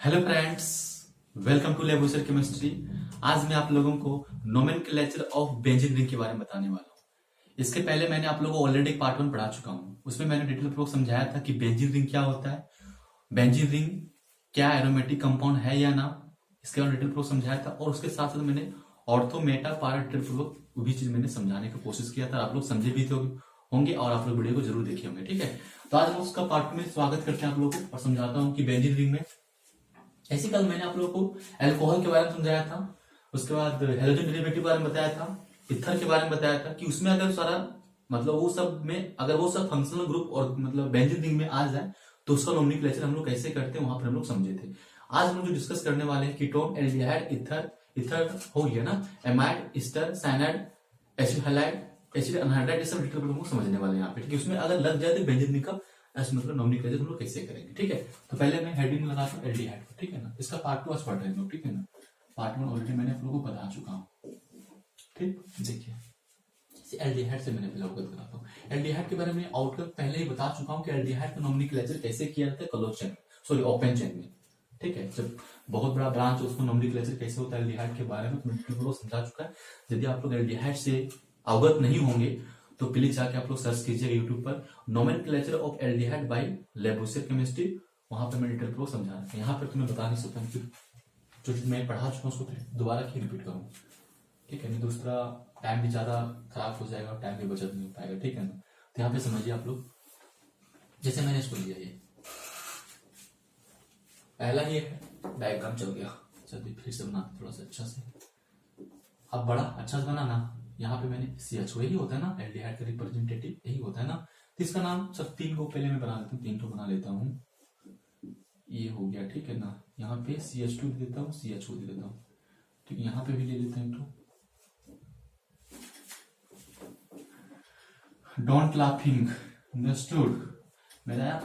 Hello friends, welcome to laboratory chemistry. आज मैं आप लोगों को नोमेनक्लेचर ऑफ बेंजीन रिंग के बारे में बताने वाला हूँ। इसके पहले मैंने आप लोगों को ऑलरेडी पार्ट 1 पढ़ा चुका हूँ। उसमें मैंने डिटेल पूर्वक समझाया था कि बेंजीन रिंग क्या होता है, बेंजीन रिंग क्या एरोमेटिक कंपाउंड है या ना, इसके बारे में डिटेल पूर्वक समझाया था। और उसके साथ साथ मैंने ऑर्थो मेटा पारा डिटेल पूर्वक भी चीज मैंने समझाने की कोशिश किया था। आप लोग समझे भी होंगे और आप लोग वीडियो को जरूर देखे होंगे। ठीक है, तो आज हम उसका पार्ट में स्वागत करते हैं आप लोगों को और समझाता हूँ कि बेंजीन रिंग में ऐसे कल मैंने आप लोगों को अल्कोहल के बारे में समझाया था, उसके बाद हेलोजन डेरिवेटिव के बारे में बताया था, इथर के बारे में बताया था कि उसमें अगर सारा मतलब वो सब में अगर वो सब फंक्शनल ग्रुप और मतलब बेंजीन रिंग में आ जाए तो उसका नोमेनक्लेचर हम लोग कैसे करते हैं वहां पर हम लोग समझे थे। आज हम लोग जो डिस्कस करने वाले हैं कीटोन, एल्डिहाइड, इथर, इथर हो गया ना, amide, Easter, cyanide, acid halide, acid anhydride, ये सब डिटेल हम लोग समझने वाले हैं यहाँ पे। ठीक है, उसमें अगर लग जाए तो बेंजीन रिंग का ऐसे मतलब नोमेनक्लेचर हम लोग कैसे करेंगे। ठीक है, तो पहले मैं हेडिंग लगाता हूँ एल्डिहाइड को। ठीक है ना, इसका पार्ट 2 आज पढ़ रहे हैं लोग। ठीक है ना, पार्ट 1 ऑलरेडी मैंने आप लोगों को बता चुका हूँ। ठीक, देखिए एल्डिहाइड से मैंने पहले अवगत कराता हूँ। एल्डिहाइड के बारे में आउटकम पहले ही बता चुका हूँ कि एल्डिहाइड का नोमेनक्लेचर कैसे किया जाता है close chain, sorry open chain में। ठीक है, जब बहुत बड़ा ब्रांच उसको नोमेनक्लेचर कैसे होता है एल्डिहाइड के बारे में तो समझा चुका है। यदि आप लोग एल्डिहाइड से अवगत नहीं होंगे तो प्लीज जाके आप लोग सर्च कीजिएगा यूट्यूब पर nomenclature of aldehyde by laboratory chemistry. वहां पर मैं डिटेल पूर्वक समझा रहा हूँ। यहाँ पर तुम्हें बता नहीं सकता कि जो चीज मैं पढ़ा चुका हूँ उसको दोबारा क्यों रिपीट करूँ। ठीक है, नहीं दूसरा टाइम भी ज्यादा खराब हो जाएगा और टाइम भी बचत नहीं हो पाएगा। ठीक है ना, तो यहाँ पे समझिए आप लोग, जैसे मैंने इसको लिया, ये पहला ये है डायग्राम चल गया। चलिए फिर से बनाते थोड़ा सा अच्छा से। अब बड़ा अच्छा से बनाना। यहाँ पे मैंने CH यही होता है ना, एल्डिहाइड का रिप्रेजेंटेटिव यही होता है ना, तो इसका नाम सब 3 को पहले मैं बना लेता हूँ, 3 को बना लेता हूँ। ये हो गया, ठीक है ना। यहाँ पे CH2 दे देता हूँ, CHO दे देता हूँ। ठीक है, यहाँ पे भी ले लेते हैं। Don't laughing, understood. मेरा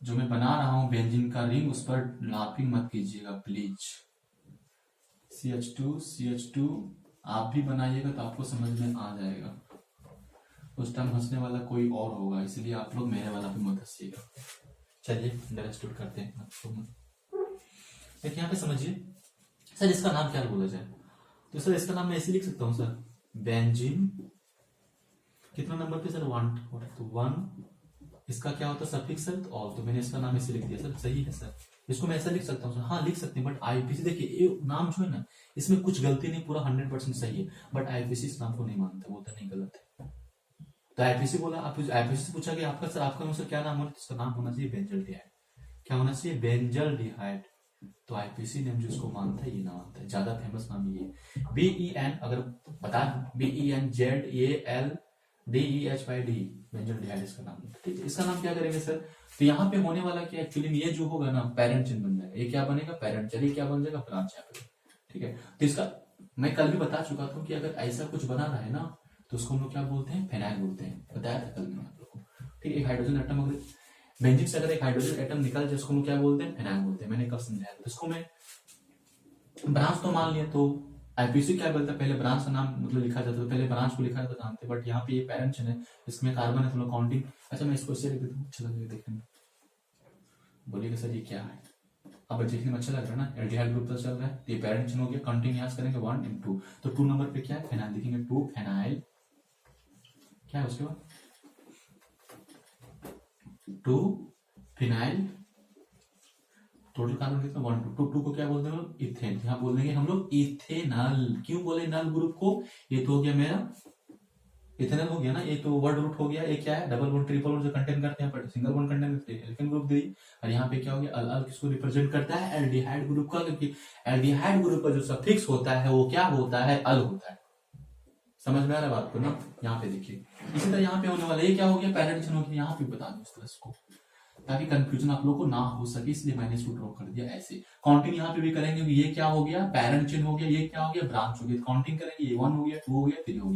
जो मैं बना रहा हूँ बेंजीन का रिंग, उस पर लाफिंग मत कीजिएगा प्लीज। CH2 आप भी बनाइएगा तो आपको समझ में आ जाएगा। उस टाइम हंसने वाला कोई और होगा, इसलिए आप लोग मेरे वाला भी मत हंसिएगा। चलिए अंडरस्टूड करते हैं। देखिए यहाँ पे समझिए सर, इसका नाम क्या बोला जाए, तो सर इसका नाम मैं ऐसे लिख सकता हूँ सर, बेंजीन। कितना नंबर पे सर? 1, तो 1 इसका क्या होता है सफिक्स सर, ऑल, तो मैंने इसका नाम ऐसे लिख दिया सर। सही है सर, इसको मैं ऐसा लिख सकता हूँ सर। हाँ लिख सकते हैं, बट आईपीसी देखिए ये नाम जो है ना, इसमें कुछ गलती नहीं, पूरा 100% सही है, बट आईपीसी इस नाम को नहीं मानता, वो तो नहीं, गलत है। तो आईपीसी बोला, आप आईपीसी से पूछा कि आपका सर आपका सर क्या नाम होना, इसका नाम होना चाहिए बेंजल्डिहाइड। क्या होना चाहिए? बेंजल्डिहाइड। तो आईपीसी नेम जो इसको मानता है ये ना मानता है, ज्यादा फेमस नाम ये BEN, अगर बता BENZALDEHYD, बेंजल्डिहाइड इसका नाम। ठीक है, इसका नाम क्या करेंगे सर? तो यहाँ पे होने वाला क्या एक्चुअली ये जो होगा ना पेरेंट चेन बन जाएगा। ये क्या बनेगा? Parent chain. ये क्या बन जाएगा? ब्रांच यहाँ पे। ठीक है, तो इसका मैं कल भी बता चुका था कि अगर ऐसा कुछ बना रहा है ना तो उसको हम लोग क्या बोलते हैं? फेनाइल बोलते हैं, बताया था कल मैंने आप लोग को। ठीक है, एक हाइड्रोजन एटम अगर बेंजीन से अगर एक हाइड्रोजन एटम निकल जाए उसको हम क्या बोलते हैं? फेनाइल बोलते हैं। मैंने कब समझाया था इसको। मैं ब्रांच तो मान लिया, तो आईपीसी क्या बोलता है? पहले ब्रांच का नाम मतलब लिखा जाता है, पहले ब्रांच को लिखा जाता जानते, बट यहाँ पे ये पेरेंट चेन है, इसमें कार्बन है, तो काउंटिंग। अच्छा मैं इसको शेयर कर दूं, अच्छा लगेगा देखने में। बोलिएगा सर ये क्या है? अब देखने में अच्छा लग रहा है ना, एल्डिहाइड ग्रुप तो चल रहा है, ये पेरेंट चेन हो गया। काउंटिंग यहाँ करेंगे 1 and 2, तो 2 नंबर पे क्या है? फेनाइल लिखेंगे, 2 फेनाइल। क्या है उसके बाद? 2 फिनाइल। टोटल कार्बन कितना? 1 2 2 को क्या बोलते हैं हम लोग? इथेन। यहाँ बोल देंगे हम लोग इथेनल। क्यों बोले नल ग्रुप को? ये तो हो गया मेरा इथेनल हो गया ना, ये तो वर्ड रूट हो गया। ये क्या है? डबल बॉन्ड, ट्रिपल बॉन्ड जो कंटेन करते हैं, सिंगल बॉन्ड कंटेन करते हैं, एल्केन ग्रुप दी। और यहाँ पे क्या हो गया? अल किसको रिप्रेजेंट करता है? एल्डिहाइड ग्रुप का, क्योंकि एल्डिहाइड ग्रुप का जो सफिक्स होता है वो क्या होता है? अल होता है। समझ में आ रहा है बात को ना? यहाँ पे देखिए, इसी तरह यहाँ पे होने वाला ये क्या हो गया? पेरेंट चेन हो गया। यहाँ पे बता दो इस तरह इसको, ताकि कंफ्यूजन आप लोग को ना हो सके, इसलिए मैंने इसको ड्रॉ कर दिया ऐसे। काउंटिंग यहाँ पे भी करेंगे, ये क्या हो गया? पेरेंट चेन हो गया। ये क्या हो गया? ब्रांच हो गया। काउंटिंग करेंगे, ये 1 हो गया, 2 हो गया, 3 हो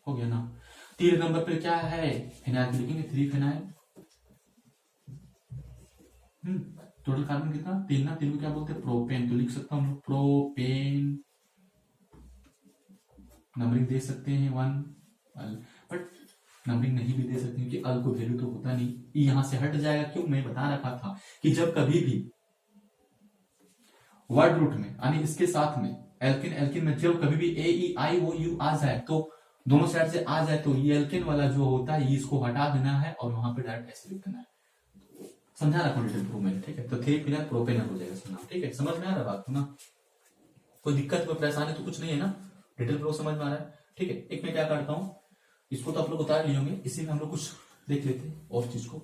गया ना। 3 नंबर पे क्या है? फिनाइल लिखेंगे, 3 फिनाइल। टोटल कार्बन कितना? 3 ना, 3 को क्या बोलते हैं? प्रोपेन। तो लिख सकता हूँ प्रोपेन, नंबरिंग दे सकते हैं 1, बट नंबरिंग नहीं भी दे सकते क्योंकि अल को वैल्यू तो होता नहीं, ई यहां से हट जाएगा। क्यों, मैं बता रखा था कि जब कभी भी वर्ड रूट में यानी इसके साथ में एल्किन एल्किन में जब कभी भी ए ई आई ओ यू आ जाए तो दोनों साइड से आ जाए तो ये एल्किन वाला जो होता है इसको हटा देना है और वहां पे डायरेक्ट ऐसे लिख देना है। समझा रखा डिटेल प्रूफ मैंने, ठीक है। तो थ्री फिनल प्रोपेनल हो जाएगा इसका नाम, ठीक है। समझ में आ रहा है बात को ना, कोई दिक्कत कोई परेशानी तो कुछ नहीं है ना, डिटेल प्रूफ समझ में आ रहा है, ठीक है। एक मैं क्या करता हूँ, इसको तो आप लोग उतार लिए होंगे, इसी में हम लोग कुछ देख लेते हैं और चीज को।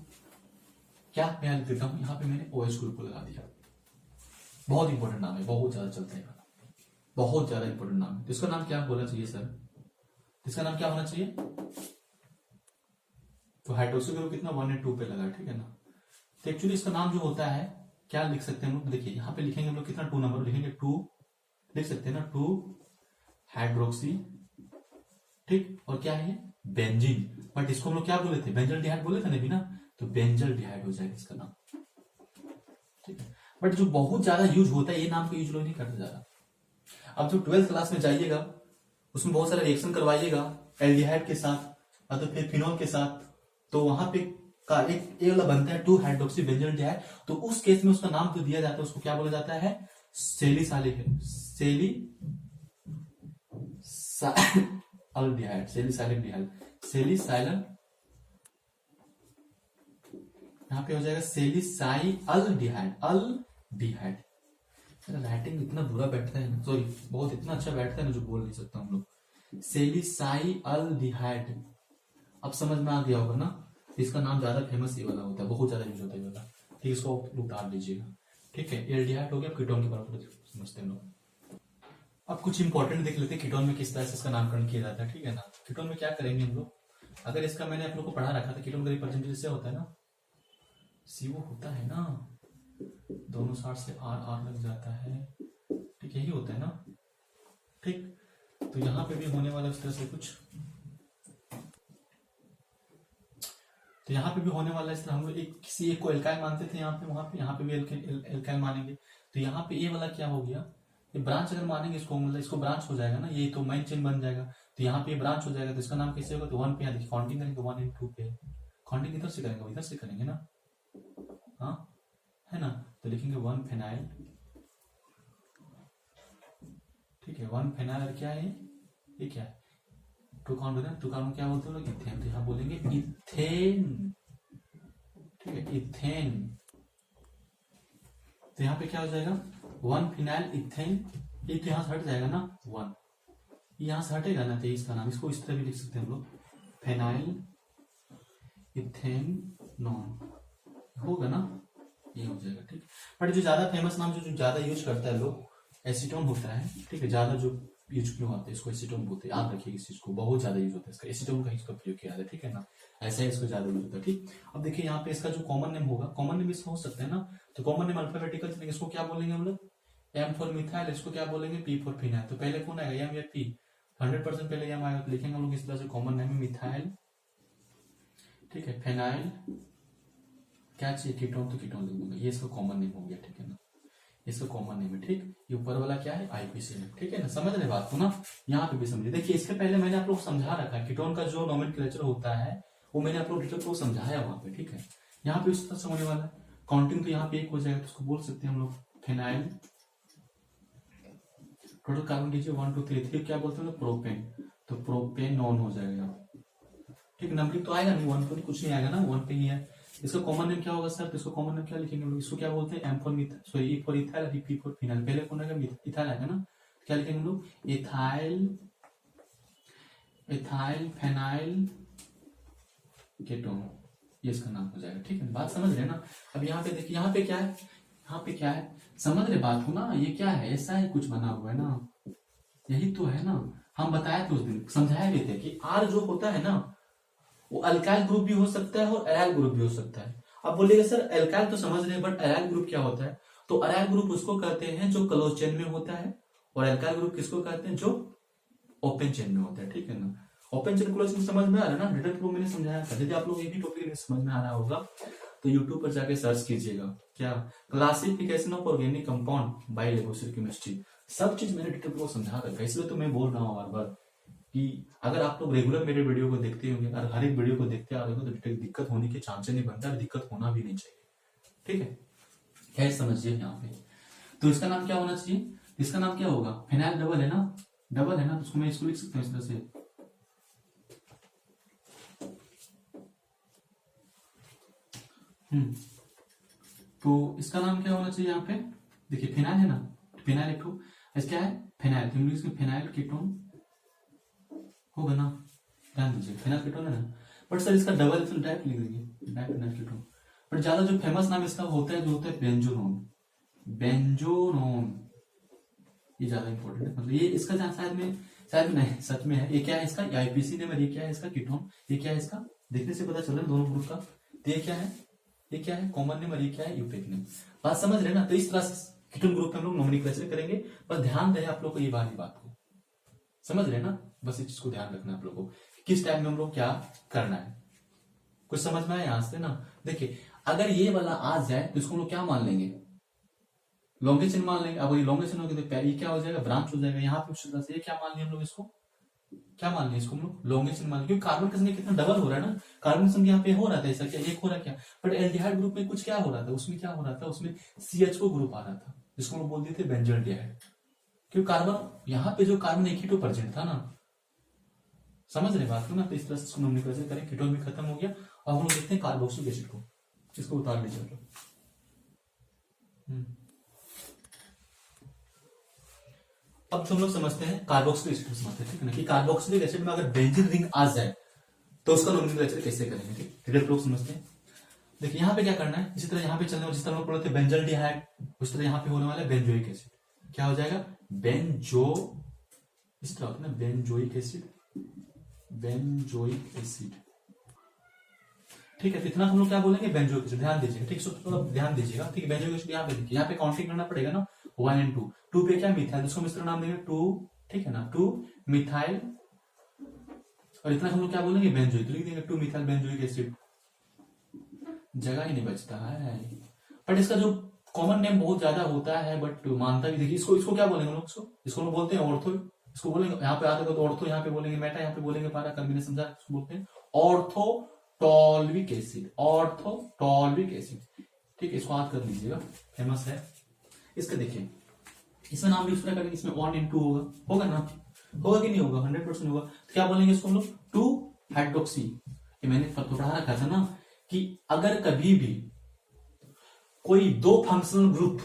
क्या मैं लिख देता हूँ, यहाँ पे मैंने ओएस ग्रुप को लगा दिया। बहुत इंपॉर्टेंट नाम है, बहुत ज्यादा चलता है, बहुत ज्यादा इंपॉर्टेंट नाम है। तो इसका नाम क्या होना चाहिए सर, इसका नाम क्या होना चाहिए, तो हाइड्रोक्सी ग्रुप कितना 1 और 2 पे लगा, ठीक है ना। तो एक्चुअली इसका नाम जो होता है क्या लिख सकते हैं हम लोग, देखिए यहाँ पे लिखेंगे हम लोग कितना 2 नंबर लिखेंगे, 2 लिख सकते हैं ना, 2 हाइड्रोक्सी, ठीक। और क्या है बेंजीन, बट इसको हम लोग क्या बोले थे, बेंजल डिहाइड बोले थे ना भी ना, तो बेंजल डिहाइड हो जाएगा इसका नाम, ठीक है। बट जो बहुत ज्यादा यूज होता है ये नाम का यूज लोग नहीं करते ज्यादा। अब जो 12th क्लास में जाइएगा उसमें बहुत सारे रिएक्शन करवाइएगा एल्डिहाइड के साथ या तो फिर फिनॉल के साथ, तो वहां पे का एक ये वाला बनता है 2 हाइड्रोक्सी बेंजल डिहाइड, तो उस केस में उसका नाम जो दिया जाता है उसको क्या बोला जाता है, सेलिसाइलिक अल्डिहाइड, सेलिसाइलिक डिहाइड, सेलिसाइलन, यहाँ पे हो जाएगा सेलिसाइल्डिहाइड, अल्डिहाइड। राइटिंग इतना बुरा बैठता है ना, सॉरी बहुत इतना अच्छा बैठता है ना जो बोल नहीं सकता हम लोग, सेलिसाइल्डिहाइड। अब समझ में आ गया होगा ना, इसका नाम ज्यादा फेमस ये वाला होता है, बहुत ज्यादा यूज होता है ये वाला, ठीक। इसको उतार लीजिएगा, ठीक है। एल्डिहाइड हो गया, कीटोन के बारे में समझते हैं लोग। अब कुछ इंपॉर्टेंट देख लेते हैं कीटोन में किस तरह से इसका नामकरण किया जाता है, ठीक है ना। कीटोन में क्या करेंगे हम लोग, अगर इसका मैंने आप लोग को पढ़ा रखा था, कीटोन का रिप्रेजेंटेटिव से होता है ना, सीओ होता है ना, दोनों साइड से आर आर लग जाता है, ठीक, यही होता है ना, ठीक। तो यहां पे भी होने वाला इस तरह से कुछ, तो यहाँ पे भी होने वाला है इस तरह, हम लोग एक किसी एक को एल्काइल मानते थे यहाँ पे, वहां पे यहाँ पे भी एल्काइल मानेंगे। तो यहाँ पे ये वाला क्या हो गया, ये ब्रांच अगर मानेंगे इसको, मतलब इसको ब्रांच हो जाएगा ना, ये तो मेन चेन बन जाएगा, तो यहाँ पे ब्रांच हो जाएगा, तो इसका नाम कैसे होगा, तो 1 पे यहाँ देखिए काउंटिंग करेंगे 1 और 2 पे, काउंटिंग इधर से करेंगे इधर से करेंगे ना, हाँ है ना। तो लिखेंगे 1 फेनाइल, ठीक है, 1 फेनाइल, और क्या है ये क्या है, 2 काउंट होता है, 2 काउंट क्या बोलते हैं लोग, इथेन, तो यहाँ बोलेंगे इथेन, ठीक है, इथेन। तो यहाँ पे क्या हो जाएगा 1 फिनाइल इथेन, ये तो यहाँ से हट जाएगा ना 1, यहां से हटेगा ना, तो इसका नाम, इसको इस तरह भी लिख सकते हैं हम लोग, फेनाइल इथेनॉन होगा ना, ये हो जाएगा, ठीक। बट जो ज्यादा फेमस नाम जो ज्यादा यूज करता है लोग, एसीटोन होता है, ठीक है, ज्यादा जो यूज क्यों होता है इसको एसीटोन बोलते हैं, याद रखिए इस चीज को, बहुत ज्यादा यूज होता है इसका, एसीटोन का इसका प्रयोग किया जाता है, ठीक है ना, ऐसा ही इसको ज्यादा यूज होता है, ठीक। अब देखिए यहाँ पे इसका जो कॉमन नेम होगा, कॉमन नेम इसका हो सकता है ना, तो कॉमन नेम अल्फाबेटिकल चलेंगे, इसको क्या बोलेंगे हम लोग, एम फॉर मिथाइल, इसको क्या बोलेंगे पी फॉर फिनाइल, तो पहले कौन आएगा एम या पी, 100% पहले एम आएगा, तो लिखेंगे हम लोग इस तरह से, कॉमन नेम है मिथाइल, ठीक है, फेनाइल, क्या चाहिए कीटोन, तो कीटोन लिख दूंगा, ये इसका कॉमन नेम हो गया, ठीक है ना, इसका कॉमन नेम है, ठीक। ये ऊपर वाला क्या है आईपीसीएल, ठीक है ना, समझ रहे बात को ना, यहाँ पे भी समझिए। देखिए इसके पहले मैंने आप लोग समझा रखा है कीटोन का जो नोमेनक्लेचर होता है वो मैंने आप लोग डिटेल को समझाया वहां पे, ठीक है। यहाँ पे उस तरह से होने वाला है, काउंटिंग तो यहाँ पे 1 हो जाएगा, तो उसको बोल सकते हैं हम लोग फेनाइल, टोटल कार्बन कीजिए 1 2 3 3 क्या बोलते हैं प्रोपेन, तो प्रोपेनॉन हो जाएगा, ठीक। नंबरिंग तो आएगा नहीं, 1 पर कुछ नहीं आएगा ना, 1 पे ही है। इसका कॉमन नेम क्या होगा सर, तो इसको कॉमन नेम क्या लिखेंगे हम लोग, इसको क्या बोलते हैं M for methyl, sorry E for ethyl, P for phenyl, पहले कौन आएगा इथाइल आएगा ना, क्या लिखेंगे हम लोग इथाइल, इथाइल फेनाइल केटोन, ये इसका नाम हो जाएगा, ठीक है, बात समझ रहे हैं ना। अब यहाँ पे देखिए, यहाँ पे क्या है, यहाँ पे क्या है, समझ रहे बात हो ना, ये क्या है, ऐसा है कुछ बना हुआ है ना, यही तो है ना, हम बताए थे उस दिन, समझाया भी थे कि आर जो होता है ना वो अल्काइल ग्रुप भी हो सकता है और एराइल ग्रुप भी हो सकता है। अब बोलिएगा सर एल्काइल तो समझ रहे हैं बट एराइल ग्रुप क्या होता है, तो एराइल ग्रुप उसको कहते हैं जो क्लोज चेन में होता है, और एल्काइल ग्रुप किसको कहते हैं जो ओपन चेन में होता है, ठीक है ना। ओपन चेन क्लोज चेन समझ में आ रहा है ना, डिटेल प्रूफ मैंने समझाया था। यदि आप लोग ये भी टॉपिक समझ में आ रहा होगा तो यूट्यूब पर जाके सर्च कीजिएगा, क्या classification of organic compound bye laboratory chemistry, सब चीज मैंने डिटेल प्रूफ समझा रखा है, इसलिए तो मैं बोल रहा हूँ बार बार कि अगर आप लोग रेगुलर मेरे वीडियो को देखते होंगे और हर एक वीडियो को देखते आ रहे हो तो दिक्कत होने के चांसेस नहीं बनता और दिक्कत होना भी नहीं चाहिए। ठीक है, क्या समझिए यहाँ पे। तो इसका नाम क्या होना चाहिए, इसका नाम क्या होगा, फिनाइल डबल है ना, डबल है ना, तो उसको मैं इसको लिख सकता हूँ इस तरह से। तो इसका नाम क्या होना चाहिए यहाँ पे, देखिए फिनाइल है ना, फिनाइल एक ठो क्या है, फिनाइल, तो इंग्लिश में फिनाइल कीटोन होगा ना, ध्यान दीजिए फिनाइल कीटोन है ना। बट सर इसका डबल डायरेक्ट लिख देंगे, डायरेक्ट फिनाइल कीटोन। बट ज्यादा जो फेमस नाम इसका होता है जो होता है बेंजोनोन, बेंजोनोन, ये ज्यादा इंपॉर्टेंट है। मतलब ये इसका शायद नहीं, सच में है। ये क्या है इसका आईपीसी नेम, ये क्या है इसका कीटोन, ये क्या है इसका, देखने से पता चल रहा है दोनों ग्रुप का। तो ये क्या है, ये क्या है कॉमन नेम और ये क्या है यूपेक नेम। बात समझ रहे ना। तो इस तरह से कीटोन ग्रुप में हम लोग नोमेनक्लेचर करेंगे। बस ध्यान रहे आप लोग को ये वाली बात को, समझ रहे ना, बस इस चीज को ध्यान रखना आप लोग को, किस टाइम में हम लोग क्या करना है। कुछ समझ में आया यहां से ना। देखिए अगर ये वाला आ जाए तो इसको हम लोग क्या मान लेंगे, लॉन्गेस्ट चेन मान लेंगे। अब ये लॉन्गेस्ट चेन होगी तो ये क्या हो जाएगा, ब्रांच हो जाएगा। यहाँ पे से ये क्या मान लिया हम लोग, इसको क्या मान लिया, इसको हम लोग लॉन्गेस्ट चेन मान लिया, क्योंकि कार्बन का संख्या कितना डबल हो रहा है ना। कार्बन संख्या यहाँ पे हो रहा था ऐसा क्या, एक हो रहा क्या। बट एल्डिहाइड ग्रुप में कुछ क्या हो रहा था, उसमें क्या हो रहा था, उसमें CH ग्रुप आ रहा था, जिसको हम लोग बोल देते बेंजोल्डिहाइड। क्योंकि कार्बन यहाँ पे जो कार्बन एक ही तो प्रेजेंट था ना, समझ रहे बात को ना। तो इस तरह से इसको नोमेनक्लेचर करें, कीटोन भी खत्म हो गया। अब हम लोग देखते हैं कार्बोक्सिलिक एसिड को, इसको उतार लीजिए। अब हम लोग समझते हैं कार्बोक्सिलिक एसिड समझते हैं, ठीक है ना, कि कार्बोक्सिलिक एसिड में अगर बेंजीन रिंग आ जाए तो उसका नोमेनक्लेचर कैसे करेंगे, ठीक लोग समझते हैं। देखिए यहाँ पे क्या करना है, इसी तरह यहाँ पे चलने वाले जिस तरह लोग पढ़ते हैं बेंजल्डिहाइड, उस तरह यहाँ पे होने वाला है बेंजोइक एसिड। क्या हो जाएगा, बेंजो, इस तरह होता है ना, बेंजोइक एसिड, बेंजोइक एसिड। ठीक है, तो इतना हम लोग क्या बोलेंगे, बेंजोइक एसिड। ध्यान दीजिएगा, ठीक है, थोड़ा ध्यान दीजिएगा। ठीक है, बेंजोइक एसिड यहाँ पे देखिए, यहाँ पे काउंटिंग करना पड़ेगा ना, 1 और 2। 2 पे क्या मिथाइल, जिसको हम इस तरह नाम देंगे 2, ठीक है ना, 2 मिथाइल, और इतना हम लोग क्या बोलेंगे, बेंजोइक। तो लिख देंगे 2 मिथाइल बेंजोइक एसिड। जगह ही नहीं बचता है। बट इसका जो कॉमन नेम बहुत ज्यादा होता है, बट मानता भी, देखिए इसको क्या बोलेंगे लोग, इसको लोग बोलते हैं ऑर्थो, इसको बोलेंगे यहाँ पे आते तो ऑर्थो, यहाँ पे बोलेंगे मेटा, यहाँ पे बोलेंगे पारा, कॉम्बिनेशन समझा, इसको बोलते हैं ऑर्थोटॉल्विक एसिड, ऑर्थोटॉल्विक एसिड। ठीक है, इसको याद कर लीजिएगा, फेमस है इसका। देखिए इसमें नाम भी उस तरह करेंगे, इसमें 1 और 2 होगा ना, होगा कि नहीं होगा, 100% होगा। तो क्या बोलेंगे इसको हम लोग, 2 हाइड्रोक्सी। ये मैंने पढ़ा रखा था ना कि अगर कभी भी कोई 2 फंक्शनल ग्रुप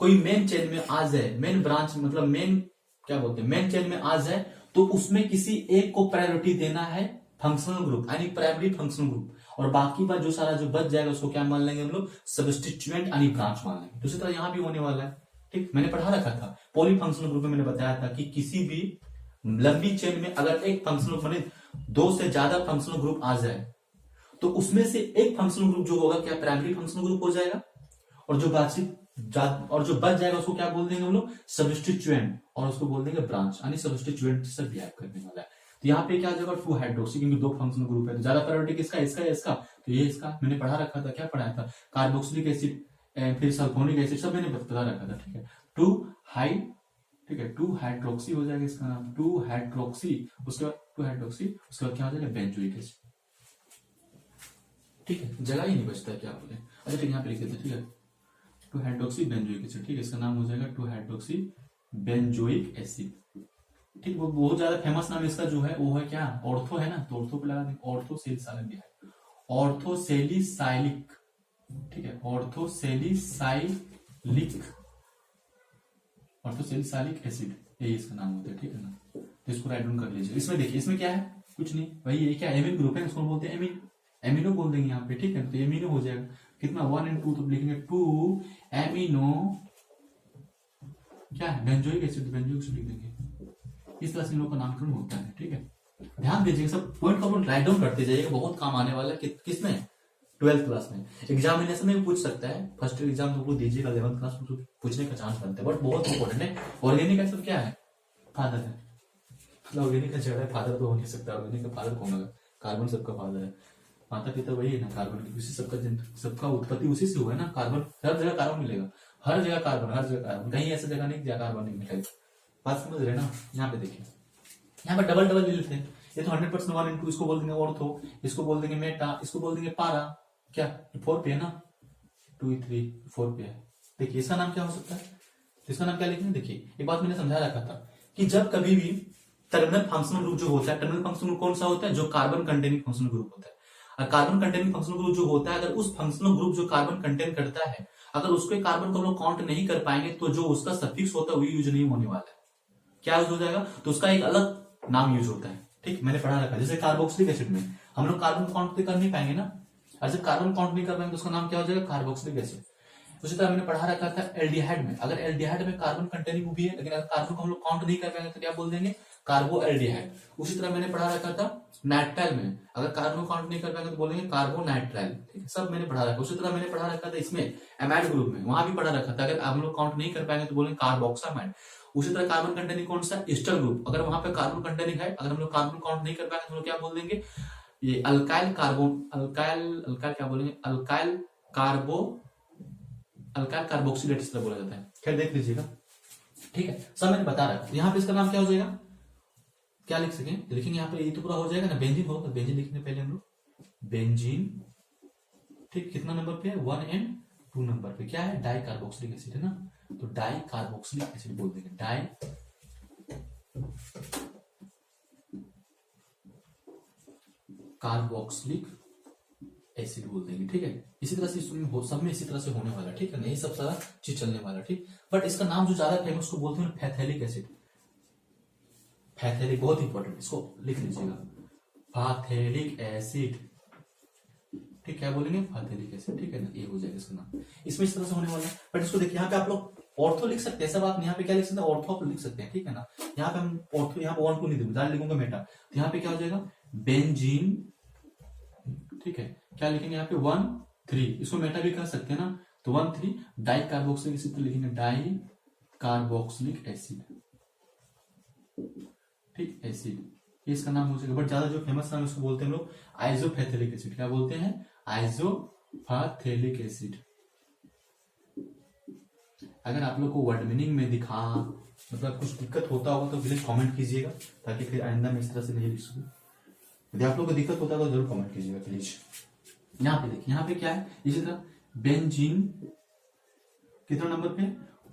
कोई मेन चेन में आ जाए, मेन ब्रांच मतलब मेन क्या बोलते हैं, मेन चेन में आ जाए, तो उसमें किसी एक को प्रायोरिटी देना है फंक्शनल ग्रुप, यानी प्राइमरी फंक्शनल ग्रुप, और बाकी बात जो सारा जो बच जाएगा उसको क्या मान लेंगे हम लोग, सब्स्टिट्यूएंट यानी ब्रांच मान लेंगे। दूसरी तरह यहां भी होने वाला है, ठीक, मैंने पढ़ा रखा था पॉली फंक्शनल ग्रुप में, मैंने बताया था कि किसी भी लंबी चेन में अगर एक फंक्शनल माने 2 से ज्यादा फंक्शनल ग्रुप आ जाए तो उसमें से एक फंक्शनल ग्रुप जो होगा क्या प्राइमरी फंक्शनल ग्रुप हो जाएगा, और जो बच जाएगा उसको क्या बोल देंगे हम लोग, सब्स्टिट्यूएंट, और उसको बोल देंगे ब्रांच, यानी सब्स्टिट्यूएंट से बिहेव करने वाला है। तो यहाँ पे क्या जाएगा, 2 हाइड्रोक्सी, क्योंकि 2 फंक्शनल ग्रुप है तो ज्यादा प्रायोरिटी किसका, इसका या इसका, तो ये इसका। मैंने पढ़ा रखा था, क्या पढ़ाया था, कार्बोक्सिलिक एसिड, फिर सल्फोनिक एसिड, सब मैंने बता रखा था। ठीक है, 2 हाई, ठीक है, 2 हाइड्रोक्सी हो जाएगा इसका नाम, 2 हाइड्रोक्सी, उसके बाद 2 हाइड्रोक्सी, उसके बाद क्या हो जाएगा, बेंजोइक एसिड। ठीक है, जगह ही नहीं बचता है, क्या बोले। अच्छा ठीक है, यहाँ पे लिख देते, ठीक है, 2 हाइड्रोक्सी बेंजोइक एसिड। ठीक है, इसका नाम हो जाएगा 2 हाइड्रोक्सी बेंजोइक एसिड। ठीक, वो बहुत ज्यादा फेमस नाम इसका जो है वो है क्या, ऑर्थो है ना, तो ऑर्थो पे लगा देंगे, ऑर्थोसेलिसाइलिक, ऑर्थोसेलिसाइलिक। ठीक है, ऑर्थोसेलिसाइलिक, ऑर्थोसेलिसाइलिक एसिड, यही इसका नाम होता है। ठीक है ना, तो इसको राइट डाउन कर लीजिए। इसमें देखिए इसमें क्या है, कुछ नहीं, वही ये क्या एमिन ग्रुप है, इसको बोलते हैं एमिन, एमिनो बोल देंगे यहाँ पे। ठीक है, तो एमिनो हो जाएगा कितना, 1 और 2, तो लिखेंगे 2 एमिनो क्या है, बेंजोइक एसिड, बेंजोइक एसिड लिख देंगे। इस तरह से इन लोगों का नामकरण होता है। ठीक है, ध्यान दीजिएगा, सब पॉइंट को राइट डाउन करते जाइएगा, बहुत काम आने वाला है। किसमें, 12th क्लास में एग्जामिनेशन में भी पूछ सकता है। फर्स्ट एग्जाम तो दीजिएगा, 11th क्लास में पूछने का चांस बनता है, बट बहुत इंपॉर्टेंट है। ऑर्गेनिक एसिड क्या है, फादर है, मतलब ऑर्गेनिक का जड़ है, फादर तो हो नहीं सकता। ऑर्गेनिक का फादर कौन होगा, कार्बन सबका फादर है, माता पिता वही है ना कार्बन की, उसी सबका उत्पत्ति उसी से हुआ है ना। कार्बन हर जगह कार्बन मिलेगा, हर जगह कार्बन, हर जगह कार्बन, कहीं ऐसा जगह नहीं जहाँ कार्बन नहीं मिलेगा। बात समझ रहे ना। यहाँ पे देखिए यहाँ पर डबल डबल ले लेते हैं। ये तो 100% 1 into इसको बोल देंगे ऑर्थो, इसको बोल देंगे मेटा, इसको बोल देंगे पारा। क्या 4 पे है ना, 2 3 4 पे है। देखिए इसका नाम क्या हो सकता है, इसका नाम क्या लिखेंगे। देखिए एक बात मैंने समझा रखा था कि जब कभी भी टर्मिनल फंक्शनल ग्रुप जो होता है, टर्मिनल फंक्शनल ग्रुप कौन सा होता है, जो कार्बन कंटेनिंग फंक्शनल ग्रुप होता है। और कार्बन कंटेनिंग फंक्शनल ग्रुप जो होता है, अगर उस फंक्शनल ग्रुप जो कार्बन कंटेन करता है, अगर उसके कार्बन को हम लोग काउंट नहीं कर पाएंगे, तो जो उसका सफिक्स होता है वो यूज नहीं होने वाला है। क्या यूज हो जाएगा, तो उसका एक अलग नाम यूज होता है। ठीक, मैंने पढ़ा रखा है। जैसे कार्बोक्सिलिक एसिड में हम लोग कार्बन को काउंट कर नहीं पाएंगे ना, और जब कार्बन काउंट नहीं कर पाएंगे तो उसका नाम क्या हो जाएगा, कार्बोक्सिलिक एसिड। उसी तरह मैंने पढ़ा रखा था एल्डिहाइड में, अगर एल्डिहाइड में कार्बन कंटेनिंग भी है, लेकिन अगर कार्बन को हम लोग काउंट नहीं कर पाएंगे तो क्या बोल देंगे, कार्बो एल्डिहाइड। उसी तरह मैंने पढ़ा रखा था नाइट्राइल में, अगर कार्बन को काउंट नहीं कर पाएंगे तो बोलेंगे कार्बो नाइट्राइल। ठीक है, सब मैंने पढ़ा रखा। उसी तरह मैंने पढ़ा रखा था इसमें एमाइड ग्रुप में, वहां भी पढ़ा रखा था अगर हम लोग काउंट नहीं कर पाएंगे तो बोलेंगे कार्बोक्सामाइड। उसी तरह कार्बन कंटेनिंग कौन सा, ईस्टर ग्रुप, अगर वहां पे कार्बन कंटेनिंग है, अगर हम लोग कार्बन काउंट नहीं कर पाएंगे तो हम लोग क्या बोल देंगे, ये अल्काइल कार्बन, अल्काइल क्या बोलेंगे, अल्काइल कार्बोक्सिलेट इस तरह बोला जाता है। खैर देख लीजिएगा, ठीक है, सब मैंने बता रखा। यहाँ पे इसका नाम क्या हो जाएगा, क्या लिख सके, लिखेंगे यहाँ पे, ये तो पूरा हो जाएगा ना, बेंजीन होगा, तो बेंजीन लिखेंगे पहले हम लोग, बेंजीन। ठीक, कितना नंबर पे है, 1 और 2 नंबर पे क्या है, डाई कार्बोक्सिलिक एसिड है ना, तो डाई कार्बोक्सिलिक एसिड बोल देंगे, डाई कार्बोक्सिलिक एसिड बोल देंगे। ठीक है, इसी तरह से सब में इसी तरह से होने वाला, ठीक है ना, ये सब सारा चीज चलने वाला। ठीक, बट इसका नाम जो ज्यादा फेमस को बोलते हैं फैथेलिक एसिड। फैथेलिक बहुत इंपॉर्टेंट, इसको लिख लीजिएगा, फैथेलिक एसिड। ठीक, क्या बोलेंगे, फैथेलिक एसिड। ठीक है ना, ये हो जाएगा इसका नाम, इसमें इस तरह से होने वाला है। बट इसको देखिए, यहाँ पे आप लोग ऑर्थो लिख सकते हैं, सब आप यहाँ पे क्या लिख सकते हैं, ऑर्थो आप लिख सकते हैं। ठीक है ना, यहाँ पे हम ऑर्थो, यहाँ पे 1 2 नहीं दूंगा, लिखूंगा मेटा, तो यहाँ पे क्या हो जाएगा, बेंजीन। ठीक है, क्या लिखेंगे यहाँ पे 1 3, इसको मेटा भी कर सकते हैं ना, तो 1 3 डाई कार्बोक्सिलिक एसिड, तो लिखेंगे डाई कार्बोक्सिलिक एसिड। ठीक, एसिड, ये इसका नाम हो जाएगा। बट ज्यादा जो फेमस नाम इसको बोलते हैं हम लोग आइसोफैथेलिक एसिड। क्या बोलते हैं, आइसोफैथेलिक एसिड। अगर आप लोग को वर्ड मीनिंग में दिखा, मतलब कुछ दिक्कत होता होगा तो प्लीज कमेंट कीजिएगा, ताकि फिर आइंदा में इस तरह से नहीं लिख सकूं। यदि आप लोग को दिक्कत होता है तो जरूर कमेंट कीजिएगा प्लीज। यहाँ पे देखिए, यहाँ पे क्या है, इसी तरह बेंजीन कितना नंबर पे,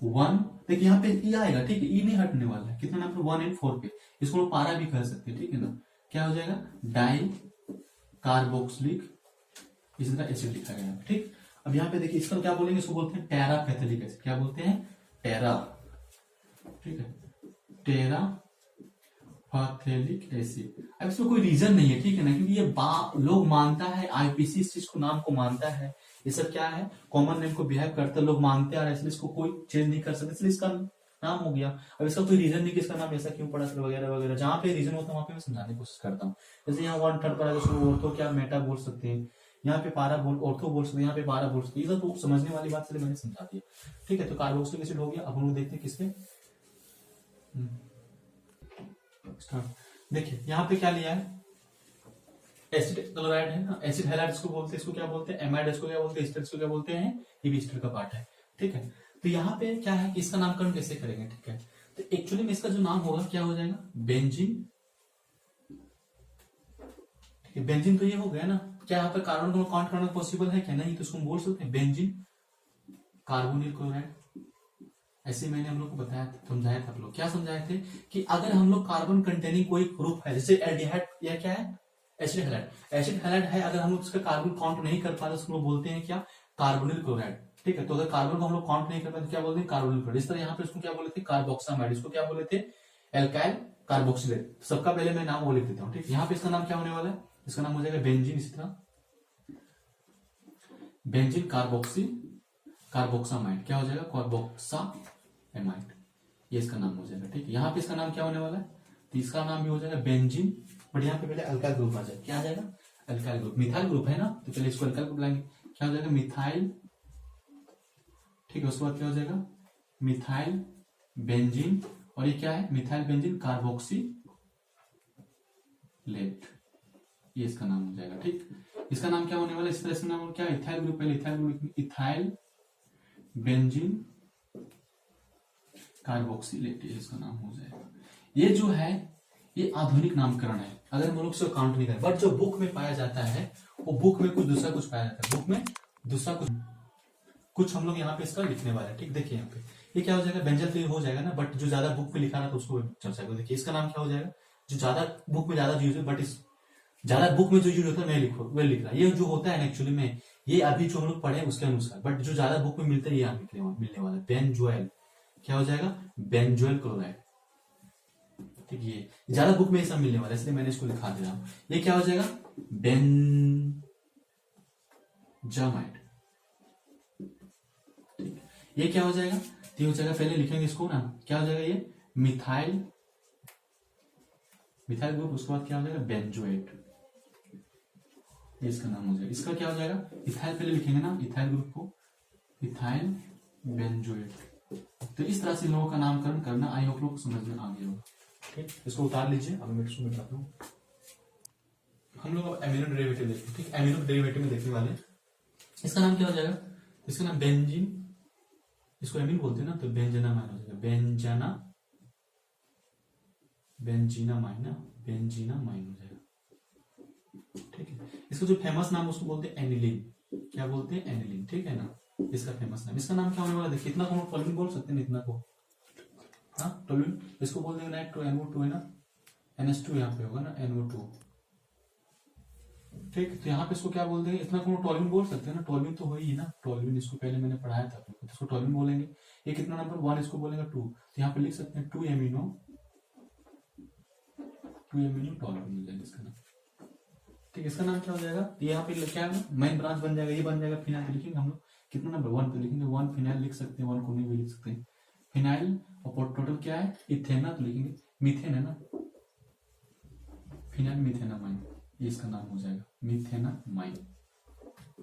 1। देखिए यहाँ पे ई आएगा, ठीक है, ई नहीं हटने वाला है, कितना नंबर 1 और 4 पे, इसको लोग पारा भी कर सकते हैं। ठीक है ना, क्या हो जाएगा, डाई कार्बोक्सिलिक इसी तरह एसिड लिखा गया है। ठीक, अब यहाँ पे देखिए, इसका क्या बोलेंगे, इसको बोलते हैं टेरा फैथेलिक एसिड। क्या बोलते हैं, टेरा। ठीक है, टेरा फैथेलिक एसिड। अब इसमें कोई रीजन नहीं है, ठीक है ना, क्योंकि ये लोग मानता है, आईपीसी इस चीज को नाम को मानता है, ये सब क्या है, कॉमन नेम को बिहेव करते लोग मानते हैं, इसलिए इसको कोई चेंज नहीं कर सकते, इसलिए इसका नाम हो गया। अब इसका कोई रीजन नहीं कि इसका नाम ऐसा क्यों पड़ा, वगैरह वगैरह, जहां पे रीजन होता है वहां पे मैं समझाने की कोशिश करता हूँ। जैसे यहाँ 1 3 पर ऑर्थो क्या मेटा बोल सकते हैं, यहाँ पे पारा बोल, ऑर्थो बोल सकते हैं, यहाँ पे पारा बोल सकते हैं, ये सब तो समझने वाली बात से मैंने समझा दिया। ठीक है, तो कार्बोक्सिलिक एसिड हो गया। अब हम लोग देखते हैं किसपे, देखिए यहाँ पे क्या लिया है, एसिड क्लोराइड है ना, एसिड हैलाइड इसको बोलते हैं, इसको क्या बोलते हैं, एमाइड इसको क्या बोलते हैं, एस्टर इसको क्या बोलते हैं, ये भी एस्टर का पार्ट है। ठीक है, तो यहाँ पे क्या है कि इसका नामकरण कैसे करेंगे। ठीक है, तो एक्चुअली में इसका जो नाम होगा क्या हो जाएगा, बेंजीन। ठीक है, बेंजीन तो ये हो गया ना, क्या यहाँ पे कार्बन को काउंट करना पॉसिबल है क्या, नहीं, तो इसको बोल सकते हैं बेंजीन कार्बोनिल क्लोराइड। ऐसे मैंने हम लोग को बताया था, समझाया था, आप लोग क्या समझाए थे कि अगर हम लोग कार्बन कंटेनिंग कोई ग्रुप है, जैसे एल्डिहाइड या क्या है, एसिड हैलाइड, एसिड हैलाइड है, अगर हम लोग उसका कार्बन काउंट नहीं कर पाते उसको बोलते हैं क्या, कार्बोनिल क्लोराइड। ठीक है, तो अगर कार्बन को हम लोग काउंट नहीं कर पाते तो क्या बोलते हैं, कार्बोनिल क्लोराइड। इस तरह यहाँ पे इसको क्या बोले थे, कार्बोक्सामाइड, इसको क्या बोले थे, एल्काइल कार्बोक्सिलेट। सबका पहले मैं नाम वो लिख देता हूँ। ठीक, यहाँ पे इसका नाम क्या होने वाला है, इसका नाम हो जाएगा बेंजीन, इसी तरह बेंजीन कार्बोक्सामाइड, क्या हो जाएगा, कार्बोक्सामाइड, ये इसका नाम हो जाएगा। ठीक है, यहाँ पे इसका नाम क्या होने वाला है, तो इसका नाम भी हो जाएगा बेंजीन, बट यहाँ पे पहले अल्काइल ग्रुप आ जाए, क्या आ जाएगा, अल्काइल ग्रुप, मिथाइल ग्रुप है ना, तो पहले इसको अल्काइल ग्रुप लाएंगे, क्या हो जाएगा, मिथाइल। ठीक है, उसके बाद क्या हो जाएगा, मिथाइल बेंजीन, और ये क्या है, मिथाइल बेंजीन कार्बोक्सिलेट, ये इसका नाम हो जाएगा। ठीक, इसका नाम क्या होने वाला है, इस तरह से नाम क्या, इथाइल ग्रुप, पहले ethyl group, ethyl benzene carboxylate, इसका नाम हो जाएगा। ये जो है ये आधुनिक नामकरण है, अगर हम लोग से काउंट नहीं करें, बट जो बुक में पाया जाता है वो बुक में कुछ दूसरा कुछ पाया जाता है, बुक में दूसरा कुछ हम लोग यहाँ पे इसका लिखने वाले हैं। ठीक, देखिए यहाँ पे ये क्या हो जाएगा, व्यंजन तो ये हो जाएगा ना, बट जो ज्यादा बुक में लिखा ना तो उसको चर्चा करो। देखिए इसका नाम क्या हो जाएगा, जो ज्यादा बुक में ज्यादा यूज है, बट इस ज्यादा बुक में जो यूज होता है मैं लिखो वह लिख रहा है, ये जो होता है एक्चुअली में ये अभी जो हम लोग पढ़े उसके अनुसार, बट जो ज्यादा बुक में मिलता है ये मिलने वाला है बेंजोइल। क्या हो जाएगा, बेंजोइल क्लोराइड। ठीक, ये ज्यादा बुक में ये सब मिलने वाला है, इसलिए मैंने इसको लिखा दे रहा हूं। ये क्या हो जाएगा, बेंजामाइड। ठीक, ये क्या हो जाएगा, ये हो जाएगा, पहले लिखेंगे इसको ना, क्या हो जाएगा ये मिथाइल ग्रुप, उसके बाद क्या हो जाएगा बेंजोएट, ये इसका नाम हो जाएगा। इसका क्या हो जाएगा, इथाइल पहले लिखेंगे ना, इथाइल ग्रुप को इथाइल बेंजोएट। तो इस तरह से इन लोगों का नामकरण करना, आई होप लोग को समझ में आ गया होगा। ठीक, इसको उतार लीजिए, अब मैं इसको मिटाता हूँ। हम लोग एमिनो डेरिवेटिव देखते हैं। ठीक, एमिनो डेरिवेटिव में देखने वाले, इसका नाम क्या हो जाएगा, इसका नाम बेंजीन, इसको एमिन बोलते हैं ना, तो बेंजीनामाइन हो जाएगा, बेंजीनामाइन हो जाएगा। ठीक है, इसका जो फेमस नाम उसको बोलते हैं एनिलीन। क्या बोलते हैं, एनिलीन। ठीक है ना, इसका फेमस नाम। इसका नाम क्या होने वाला, देखिए इतना को टोल्यून बोल सकते हैं, इतना को, हाँ टोल्यून, इसको बोल देंगे नाइट्रो NO2 है ना, NH2 यहाँ पे होगा ना, NO2। ठीक, तो यहाँ पे इसको क्या बोल देंगे, इतना को टोल्यून बोल सकते हैं ना, टोल्यून तो वही है ना, टोल्यून इसको पहले मैंने पढ़ाया था, तो इसको टोल्यून बोलेंगे। ये कितना नंबर 1, इसको बोलेंगे 2, तो यहाँ पे लिख सकते हैं 2 एमिनो टोल्यून हो जाएगा इसका नाम। ठीक, इसका नाम क्या हो जाएगा, तो यहाँ पे क्या है, मेन ब्रांच बन जाएगा, ये बन जाएगा फिनाइल। तो लिखेंगे हम लोग कितना नंबर 1 पे लिखेंगे, 1 फिनाइल लिख सकते हैं, 1 को नहीं भी लिख सकते हैं, फिनाइल। और टोटल क्या है, इथेना, तो लिखेंगे मीथेन है ना, फिनाइल मीथेनामाइन, ये इसका नाम हो जाएगा मीथेनामाइन।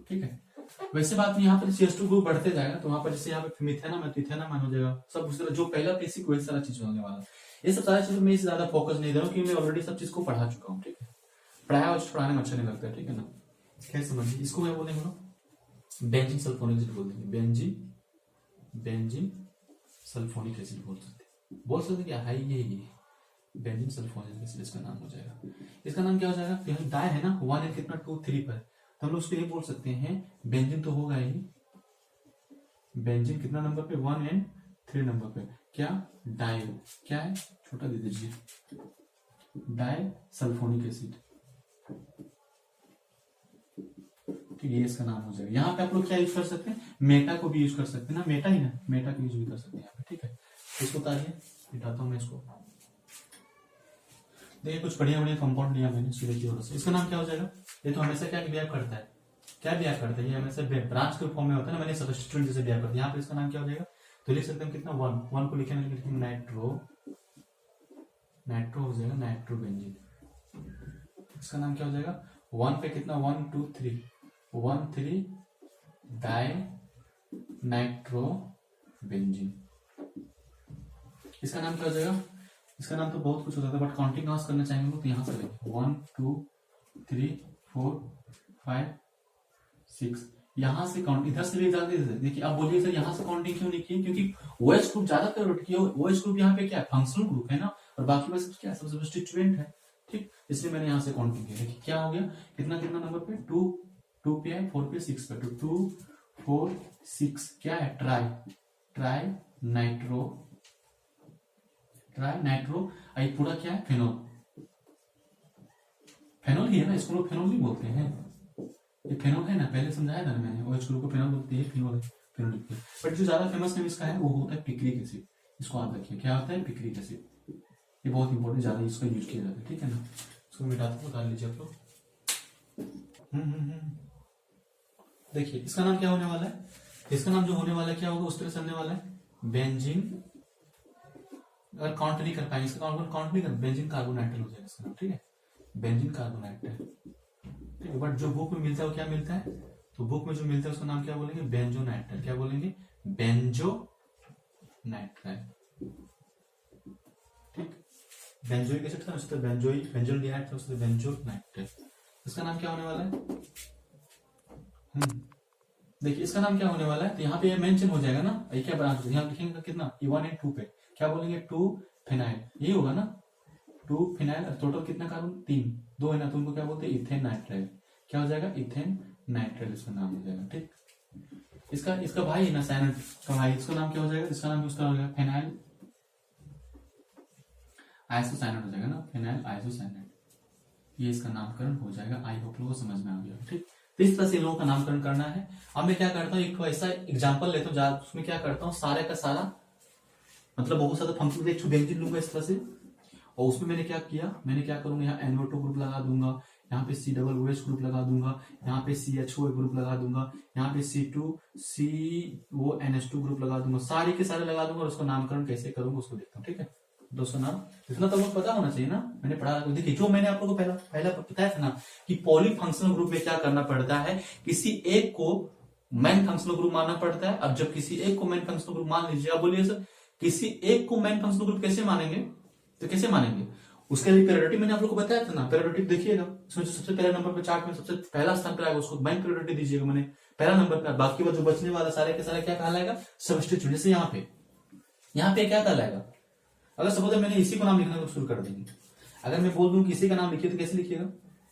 ठीक है, वैसे बात नहीं, यहाँ पर CH2 ग्रुप बढ़ते जाएगा, तो वहां पर जैसे यहाँ पे मिथेनामाइन तो इथेनामाइन हो जाएगा, सब उस तरह जो पहला बेसिक वही सारा चीज होने वाला। ये सब सारी चीजों में इससे ज्यादा फोकस नहीं दे रहा हूँ, क्योंकि मैं ऑलरेडी सब चीज को पढ़ा चुका हूँ। ठीक है, पढ़ाया और पढ़ाने में अच्छा नहीं लगता है। ठीक है ना, खैर समझिए, इसको क्या बोलेंगे हम लोग, बेंजीन सल्फोनिक एसिड बोल देंगे, बेंजीन सल्फोनिक एसिड बोल सकते क्या है, ये बेंजीन सल्फोनिक एसिड इसका नाम हो जाएगा। इसका नाम क्या हो जाएगा, डाई है ना, 1 एंड कितना 2 3 पर, तो हम लोग उसको ये बोल सकते हैं, बेंजीन तो होगा ही, बेंजीन कितना नंबर पे, 1 एंड 3 नंबर पे, क्या डाई, क्या है, छोटा दे दीजिए, डाई सल्फोनिक एसिड। ठीक है, ये इसका नाम हो जाएगा। यहाँ पे आप लोग क्या यूज कर सकते हैं, मेटा को भी यूज कर सकते हैं ना, मेटा ही ना, मेटा को यूज भी कर सकते हैं यहाँ पे। ठीक है, इसको उतारिए, मिटाता हूँ मैं इसको। देखिए कुछ बढ़िया बढ़िया कंपाउंड लिया मैंने सूर्य की ओर से। इसका नाम क्या हो जाएगा, ये तो हमेशा क्या बिहेव करता है, ये हमेशा ब्रांच के फॉर्म में होता है ना, मैंने सब्स्टिट्यूएंट जैसे बिहेव करता है। यहाँ पे इसका नाम क्या हो जाएगा, तो लिख सकते हैं कितना 1 को लिखेंगे नाइट्रो हो जाएगा, नाइट्रोबेंजीन। इसका नाम क्या हो जाएगा, 1 पे कितना 1 2 3 डाई नाइट्रोबेंजीन। इसका नाम क्या हो जाएगा, इसका नाम तो बहुत कुछ होता था, बट काउंटिंग कहाँ से करना चाहेंगे तो यहाँ से करेंगे, 1 2 3 4 5 6, यहाँ से काउंट, इधर से भी डाल दीजिए। देखिए आप बोलिए सर यहाँ से काउंटिंग क्यों नहीं की, क्योंकि OH ग्रुप ज्यादातर रोट किया, OH ग्रुप यहाँ पे क्या है, फंक्शनल ग्रुप है ना, और बाकी बस क्या है, सब्स्टिट्यूएंट है। ठीक, इसलिए मैंने यहाँ से काउंटिंग की। देखिए क्या हो गया, कितना कितना नंबर पे, 2 पे है, 4 पे 6 पे, तो 2 4 6 क्या है, ट्राई नाइट्रो, आई पूरा क्या है, फेनोल ही है ना, इसको लोग फेनोल नहीं बोलते हैं, ये फेनोल है ना, पहले समझाया था मैंने, OH ग्रुप को फेनोल बोलते हैं, फेनोल लिखते हैं। बट जो ज्यादा फेमस नेम इसका है वो होता है पिक्रिक एसिड। इसको आप रखिए, क्या होता है, पिक्रिक एसिड, ये बहुत इंपॉर्टेंट, ज्यादा इसका यूज किया जाता है। ठीक है ना, इसको मिटाते हैं, उतार लीजिए आप लोग। देखिए इसका नाम क्या होने वाला है, इसका नाम जो होने वाला है क्या होगा, उस तरह से होने वाला है बेंजीन, अगर काउंट नहीं कर पाएंगे इसका काउंट नहीं कर, बेंजीन कार्बोनाइट्रेट हो जाएगा इसका नाम। ठीक है, बेंजीन कार्बोनाइट्रेट। ठीक है, बट जो बुक में मिलता है वो क्या मिलता है, तो बुक में जो मिलता है उसका नाम क्या बोलेंगे, बेंजोनाइट्राइल। क्या बोलेंगे, बेंजोनाइट्राइल। ठीक, बेंजोइक एसिड था उससे बेंजोल्डिहाइड था उससे बेंजोनाइट्राइल। इसका नाम क्या होने वाला है, देखिए इसका नाम क्या होने वाला है, तो यहाँ पे ये मेंशन हो जाएगा ना, ये क्या ब्रांच, यहाँ लिखेंगे कितना, 1 एंड 2 पे क्या बोलेंगे, 2 फेनाइल, ये होगा ना, 2 फिनाइल, टोटल कितना कार्बन 3, 2 है ना, तो उनको क्या बोलते हैं इथेन नाइट्राइल। क्या हो जाएगा इथेन नाइट्राइल, इसका नाम हो जाएगा। ठीक, इसका भाई है ना साइनाइड का भाई, इसका नाम क्या हो जाएगा, इसका नाम उसका हो जाएगा फेनाइल आइसोसाइनाइड हो जाएगा ना, फेनाइल आइसोसाइनाइड, ये इसका नामकरण हो जाएगा। आई होप लोगों को समझ में आ गया। ठीक, तो इस तरह से इन लोगों का नामकरण करना है। अब मैं क्या करता हूँ, एक ऐसा एग्जाम्पल लेता हूँ, उसमें क्या करता हूँ सारे का सारा मतलब बहुत सारा फंक्शन एक बेंजीन लूंगा इस तरह से, और उसमें मैंने क्या किया, मैंने क्या करूंगा, यहाँ NO2 ग्रुप लगा दूंगा, यहाँ पे C+OH ग्रुप लगा दूंगा, यहाँ पे CHO ग्रुप लगा दूंगा, यहाँ पे C2CONH2 ग्रुप लगा दूंगा, सारे के सारे लगा दूंगा, और उसका नामकरण कैसे करूंगा उसको देखता हूँ। ठीक है दोस्तों, नाम इतना तो पता होना चाहिए ना, मैंने पढ़ा। देखिए जो मैंने आप लोगों को पहला बताया था ना कि पॉलीफंक्शनल ग्रुप में क्या करना पड़ता है, किसी एक को मेन फंक्शनल ग्रुप मानना पड़ता है। अब जब किसी एक को मेन फंक्शनल ग्रुप मान लीजिए, आप बोलिए सर किसी एक को मेन फंक्शनल ग्रुप कैसे मानेंगे, तो कैसे मानेंगे, उसके लिए पेरियोडिक मैंने आप लोग को बताया था ना, पेरियोडिक देखिएगा, उसमें जो सबसे पहले नंबर पे चार्ट में सबसे पहला स्थान पर आएगा उसको मेन पेरियोडिक दीजिएगा, मैंने पहला नंबर पे। बाकी जो बचने वाला सारे के सारे क्या कहलाएगा, सब्स्टिट्यूट। जैसे यहाँ पे क्या कहलाएगा, अगर सपोज मैंने इसी को नाम लिखना तो शुरू कर देंगे, अगर मैं बोल दूं कि इसी का नाम लिखिए तो कैसे लिखिएगा,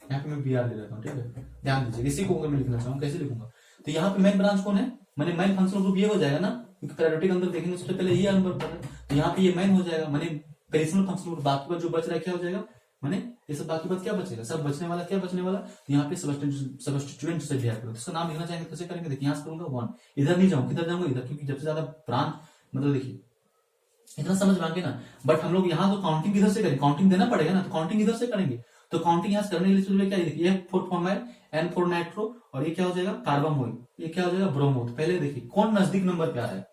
यहाँ पे मैं BR ले लेता हूँ। ठीक है, ध्यान दीजिए, इसी को अगर मैं लिखना चाहूँ कैसे लिखूंगा, तो यहाँ पे मेन ब्रांच कौन है, मैंने मेन फंक्शनल ग्रुप ये हो जाएगा ना, क्योंकि पेरियोडिक अंदर देखेंगे सबसे पहले ये नंबर पर है, तो यहाँ पे ये मेन हो जाएगा, मैंने पेरिसनल फंक्शनल ग्रुप। बाकी जो बच रहा है क्या हो जाएगा, मैंने ये सब बाकी बात क्या बचेगा, सब बचने वाला क्या बचने वाला, तो यहाँ पे सब्स्टिट्यूएंट से बिहेव करो, इसका नाम लिखना चाहेंगे कैसे करेंगे, देखिए यहाँ से करूंगा 1, इधर नहीं जाऊँ, किधर जाऊंगा इधर, क्योंकि जब से ज्यादा ब्रांच मतलब देखिए इतना समझ में आ गया ना। बट हम लोग यहाँ तो काउंटिंग किधर से करेंगे, काउंटिंग देना पड़ेगा ना, तो काउंटिंग इधर से करेंगे, तो काउंटिंग यहाँ से करने के लिए क्या देखिए, ये 4 फॉर्माइल, N4 नाइट्रो, और ये क्या हो जाएगा कार्बामोल, ये क्या हो जाएगा ब्रोमो। तो पहले देखिए कौन नजदीक नंबर पे आ रहा है,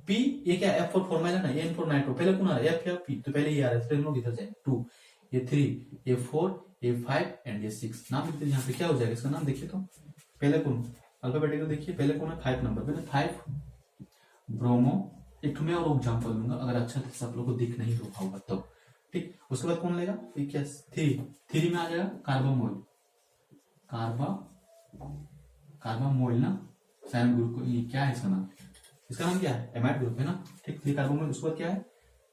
P, ये क्या F4 फॉर्माइल है ना, ये N4 नाइट्रो, पहले कौन आ रहा है F या P, तो पहले ये आ रहा है, फिर हम लोग इधर जाएंगे 2, ये 3, ये 4, ये 5 एंड ये 6, नाम लिखते यहाँ पे क्या हो जाएगा, इसका नाम देखिए, तो पहले कौन अल्फाबेटिकल देखिए, पहले कौन है 5 नंबर पे, 5 ब्रोमो। एक मैं और एग्जाम्पल लूंगा, अगर अच्छा से सब लोग को दिख नहीं रहा होगा तो ठीक। उसके बाद कौन लेगा, क्या 3 में आ जाएगा कार्बामोल, कार्बामोल ना, साइन ग्रुप को, ये क्या है इसका नाम क्या है, एमाइड ग्रुप है ना। ठीक, ये कार्बामोल। उसके बाद क्या है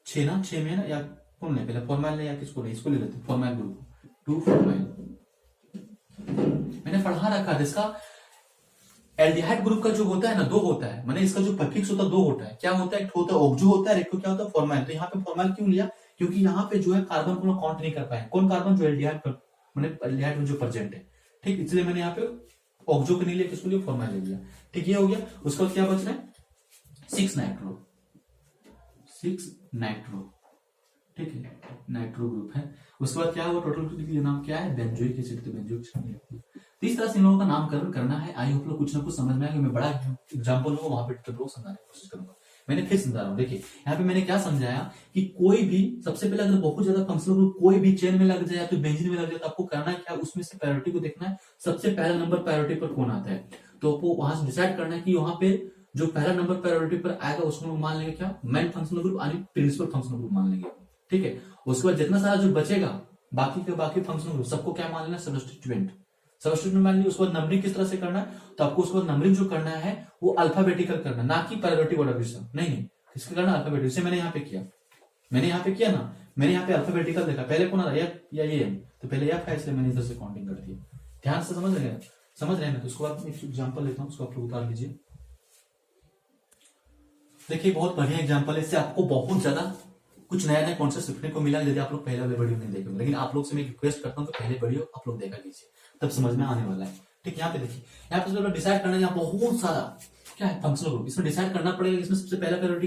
6 ना, 6 में है ना, या कौन ले पहले फॉर्माइल ले या किसको ले, इसको ले लेते फॉर्माइल ग्रुप, 2 फॉर्माइल मैंने पढ़ा रखा था। इसका एल्डिहाइड ग्रुप का जो होता है ना 2 होता है, मैंने इसका जो प्रीफिक्स होता है 2 होता है, क्या होता है, एक होता है ऑक्जो होता है, एक क्या होता है फॉर्माइल। तो यहाँ पे फॉर्माइल क्यों लिया, क्योंकि यहाँ पे जो है कार्बन को लोग काउंट नहीं कर पाए, कौन कार्बन, जो एल्डिहाइड मैंने एल्डिहाइड में जो प्रेजेंट है। ठीक, इसलिए मैंने यहाँ पे ऑक्जो के नहीं लिया, किसको लिया, फॉर्माइल ले लिया। ठीक, ये हो गया। उसके बाद क्या बच रहा है 6 नाइट्रो, ठीक है, नाइट्रो ग्रुप है। उसके बाद क्या हुआ, टोटल नाम क्या है, बेंजोइक एसिड, तो बेंजोइक एसिड। इस तरह से इन लोगों का नामकरण करना है। आई होप लोग कुछ ना कुछ समझ में आएगा। मैं बड़ा एग्जाम्पल लूंगा, वहां पे लोग समझाने की कोशिश करूंगा। मैंने फिर समझा रहा हूँ, देखिए यहाँ पे मैंने क्या समझाया कि कोई भी सबसे पहले अगर बहुत ज्यादा फंक्शनल ग्रुप कोई भी चेन में लग जाए तो बेंजीन में लग जाए, तो आपको करना क्या, उसमें से प्रायोरिटी को देखना है, सबसे पहला नंबर प्रायोरिटी पर कौन आता है, तो आपको वहां से डिसाइड करना है कि वहां पे जो पहला नंबर प्रायोरिटी पर आएगा उसको मान लेंगे क्या, मेन फंक्शनल ग्रुप यानी प्रिंसिपल फंक्शनल ग्रुप मान लेंगे। ठीक है, उसके बाद जितना सारा जो बचेगा बाकी के बाकी फंक्शनल ग्रुप सबको क्या मान लेना, सब्स्टिट्यूएंट मान लीजिए। उसके बाद नंबरिंग किस तरह से करना है, तो आपको उसके बाद नंबरिंग जो करना है वो अल्फाबेटिकल करना, ना कि प्रायोरिटी ऑर्डर सिस्टम, नहीं किसका करना, अल्फाबेटिकल। जैसे मैंने यहाँ पे किया ना, मैंने यहाँ पे अल्फाबेटिकल देखा, पहले कौन आ रहा है या ये, तो पहले एफ है, इसलिए मैंने इधर से काउंटिंग कर दी। ध्यान से समझ रहे हैं ना। तो उसके बाद एक एग्जाम्पल लेता हूँ, उसको आप लोग उतार लीजिए। देखिए बहुत बढ़िया एग्जाम्पल है, इससे आपको बहुत ज्यादा कुछ नया नया कॉन्सेप्ट सीखने को मिला, यदि आप लोग पहले वाले वीडियो नहीं देखे। लेकिन आप लोग से मैं रिक्वेस्ट करता हूँ कि पहले वीडियो आप लोग देखा कीजिए, तब समझ में आने वाला है। ठीक, यहाँ पे देखिए, यहाँ पे डिसाइड करना है, यहाँ बहुत सारा क्या है फंक्शनल ग्रुप, इसमें डिसाइड करना पड़ेगा इसमें सबसे पहला प्रायोरिटी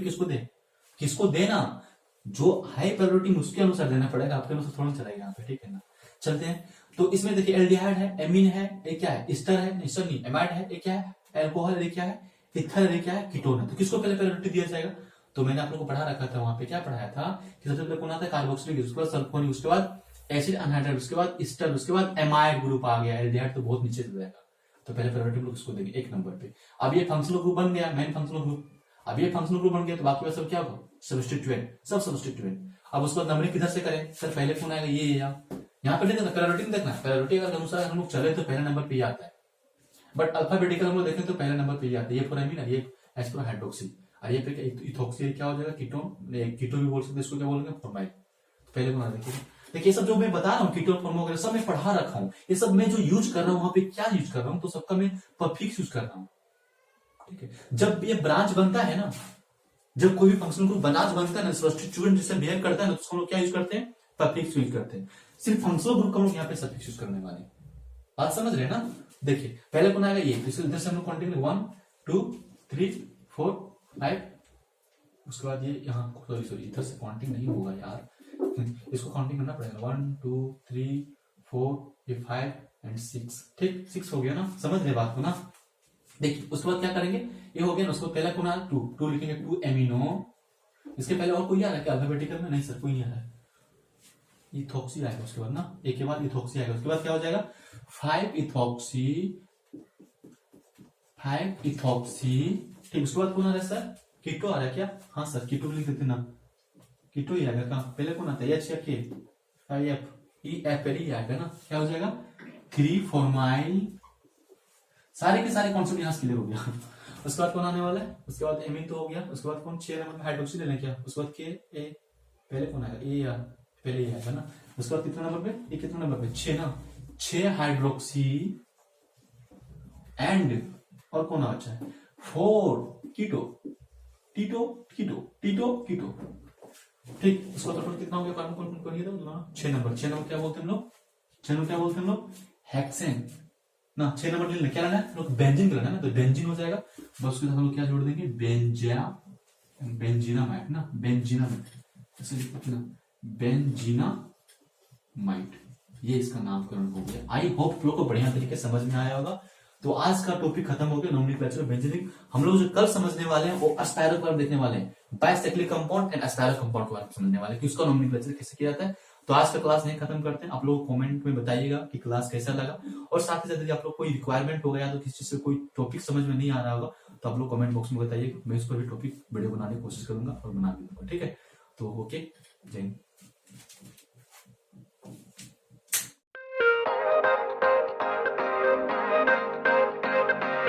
किसको देना, जो हाई प्रायोरिटी उसके अनुसार देना पड़ेगा, आपके अनुसार थोड़ा चलेगा यहाँ पे। ठीक है ना, चलते हैं। तो इसमें देखिए एल्डिहाइड है, एमीन है, ये क्या है, ईस्टर है, ईस्टर नहीं, एमाइड है, ये क्या है, एल्कोहल, ये क्या है, इथर, ये क्या है, कीटोन है। तो किसको पहले प्रायोरिटी दिया जाएगा, तो मैंने आप लोगों को पढ़ा रखा था, वहां पे क्या पढ़ाया था कि सबसे पहले कौन आता है, कार्बोक्सिलिक, उसके बाद सल्फोनिक, उसके बाद एसिड अनहाइड्राइड, उसके बाद ईस्टर, उसके बाद एमाइड ग्रुप आ गया। एल्डिहाइड तो बहुत नीचे जाएगा, तो पहले प्रायोरिटी लोग उसको देंगे 1 नंबर पे। अब ये फंक्शनल ग्रुप बन गया, मेन फंक्शनल ग्रुप। अब ये फंक्शनल ग्रुप बन गया तो बाकी सब क्या होगा, सब सब्स्टिट्यूएंट। अब उसके बाद नंबरिंग किधर से करें, सर पहले कौन आएगा, ये यहाँ पे देखना, प्रायोरिटी में देखना, प्रायोरिटी के अनुसार हम लोग चले तो पहले नंबर पे ही आता है। बट अल्फाबेटिकल हम लोग देखें तो पहले नंबर पे ही आता है। ये फोरामीन, ये एस्प्रो हाइड्रोक्सी, और ये पे इथोक्सी क्या हो जाएगा, कीटोन भी बोल सकते हैं, इसको क्या बोलेंगे, फॉर्माइल। तो पहले कौन आ देखिए, देखिए सब जो मैं बता रहा हूँ कीटोन फॉर्म वगैरह सब मैं पढ़ा रखा हूँ, ये सब मैं जो यूज कर रहा हूँ वहां पे क्या यूज कर रहा हूँ, तो सबका मैं पफिक्स यूज कर रहा हूँ। ठीक है, जब ये ब्रांच बनता है ना, जब कोई भी फंक्शन को ब्रांच बनता है ना, सब्स्टिट्यूएंट जैसे बिहेव करता है ना, तो उसको हम लोग क्या यूज करते हैं, पफिक्स यूज करते हैं। सिर्फ फंक्शनल ग्रुप का हम लोग यहाँ पे सफिक्स यूज करने वाले हैं। बात समझ रहे हैं ना। देखिए पहले कौन आएगा ये, तो इधर से हम लोग काउंटिंग 1 2 3 4 5, उसके बाद ये यहाँ सॉरी इधर से काउंटिंग नहीं होगा यार, इसको काउंटिंग करना पड़ेगा 1 2 3 4 ये 5 एंड 6। ठीक 6 हो गया ना, समझ रहे बात को ना। देखिए उसके बाद क्या करेंगे, ये हो गया ना, उसको पहला कौन आ रहा है 2 लिखेंगे 2 एमिनो। इसके पहले और कोई आ रहा है क्या अल्फाबेटिकल में, नहीं सर कोई नहीं आ रहा है, इथॉक्सी आएगा उसके बाद ना, एक के बाद इथॉक्सी आएगा, उसके बाद क्या हो जाएगा 5 इथॉक्सी 5 इथॉक्सी। ठीक उसके बाद कौन आ रहा है सर, कीटो आ रहा है क्या, हाँ सर कीटो लिख देते ना, कीटो ही आएगा कहाँ, पहले कौन आता है एच या के, एफ ई एफ पहले ही आएगा ना, क्या हो जाएगा 3 फॉर्माइल। सारे के सारे कॉन्सेप्ट यहाँ क्लियर हो गया। उसके बाद कौन आने वाला है, उसके बाद एमिन तो हो गया, उसके बाद कौन 6 नंबर में हाइड्रोक्सी ले लें क्या, उसके बाद के ए, पहले कौन आएगा ए या पहले ये आएगा ना, उसके बाद कितना नंबर पे, ये कितना नंबर पे 6 ना, 6 हाइड्रोक्सी एंड और कौन बचा है 4 कीटो, टीटो कीटो टीटो कीटो। ठीक उसका टोटल कितना हो गया, कार्बन कौन कौन ये तो 6 नंबर, 6 नंबर क्या बोलते हैं हम लोग, 6 नंबर क्या बोलते हैं हम लोग हेक्सेन ना, 6 नंबर लेना क्या लेना है लोग, बेंजीन का लेना है ना, तो बेंजीन हो जाएगा, बस उसके साथ हम लोग क्या जोड़ देंगे बेंजीनामाइट ना, बेंजीनामाइट ऐसे लिखो ना, बेंजीनामाइट, ये इसका नामकरण हो गया। आई होप लोग को बढ़िया तरीके से समझ में आया होगा। तो आज का टॉपिक खत्म हो गया, नोमेनक्लेचर बेंजीनिक। हम लोग जो कल समझने वाले हैं वो अस्पायरो के बारे में देखने वाले हैं, बाइसाइक्लिक कंपाउंड एंड अस्पायरो कंपाउंड के बारे में समझने वाले हैं कि उसका नोमेनक्लेचर कैसे किया जाता है। तो आज का क्लास नहीं खत्म करते हैं, आप लोग कमेंट में बताइएगा कि क्लास कैसा लगा, और साथ ही साथ यदि आप लोग कोई रिक्वायरमेंट हो गया तो किसी चीज से कोई टॉपिक समझ में नहीं आ रहा होगा तो आप लोग कमेंट बॉक्स में बताइए, मैं इस पर भी टॉपिक वीडियो बनाने की कोशिश करूंगा और बना भी दूंगा। ठीक है, तो ओके, जय हिंद।